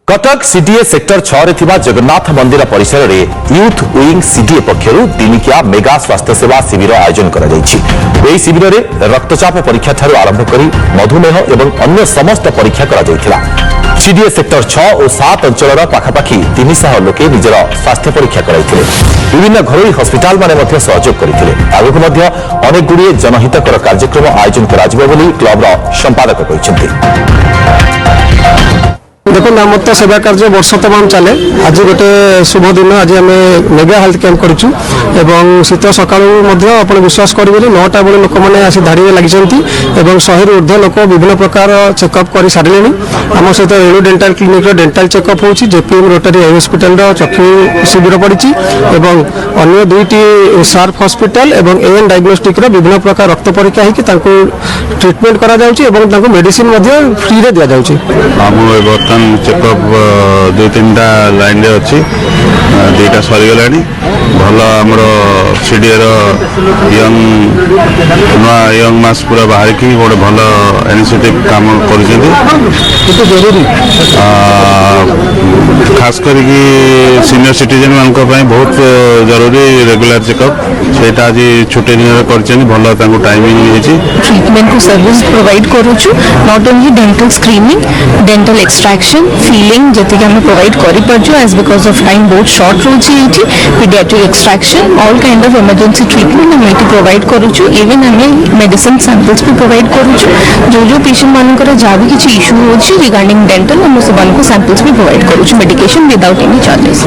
Cuttack CDA sector 6 रे थिबा जगन्नाथ मंदिर परिसर में यूथ विंग सीडीए पक्षर दिनिकिया मेगा स्वास्थ्य सेवा शिविर आयोजन करा जायछि। एही शिविर में रक्तचाप परीक्षा ठारू आरंभ करी मधुमेह एवं अन्य समस्त परीक्षा करा जायथिला। सीडीए सेक्टर 6 और 7 अंचल पाखापाखि 300 लोके निजर स्वास्थ्य परीक्षा कराइथिले। विभिन्न घरोई हस्पिटाल माने मध्य सहयोग करथिले। आगुक मध्य अनेक गुड़िए जनहितकर कार्यक्रम आयोजन करा जिवो बोली क्लबर संपादक कहिसेंति। देखो आम तो सेवा कार्य वर्ष तमाम चले। आज गोटे शुभ दिन, आज आम मेगा हेल्थ कैंप करूँ एवं शीत सका विश्वास करेंगे 9टा बेले लोक मैंने आसी धाड़ी लगी 100 ऊर्ध लोक विभिन्न प्रकार चेकअप कर सारे। आम सहित रेणु डेंटाल क्लिनिक डेंटाल चेकअप हो जेपीएम रोटरी हस्पिटाल चक्षु शिविर पड़ी और अन्य 2टी सार्फ हस्पिटाल और एएन डायग्नोस्टिक विभिन्न प्रकार रक्त परीक्षा होगी ट्रिटमेंट करा मेडिसिन फ्री रे दिया जाउछि। चेकअप 2-3टा लाइन रे अच्छी 2टा सरीगला भल आमर सीडीए यंग मास पूरा बाहर की गोटे भल इनिशिएटिव काम कर खास कर सीनियर सिटीजन मान बहुत जरूरी रेगुलर चेकअप से आज छुट्टी दिन भल टाइमिंग ट्रीटमेंट को सर्विस प्रोवाइड करूछु। Not only dental screening, dental extraction, filling जति हम प्रोवाइड करि परछु एज बिकॉज ऑफ टाइम बहुत शॉर्ट रोची एठी। Pediatric extraction all kind of emergency treatment हम एठी प्रोवाइड करूछु। इवन हम मेडिसिन सैंपल्स भी प्रोवाइड करूछु। जो पेशेंट मानकर जहाँ भी किसी इश्यू होछि रिगार्डिंग डेंटल हम से सैंपल्स भी प्रोवाइड करूछु मेडिकेशन विदाउट एनी चार्जेस।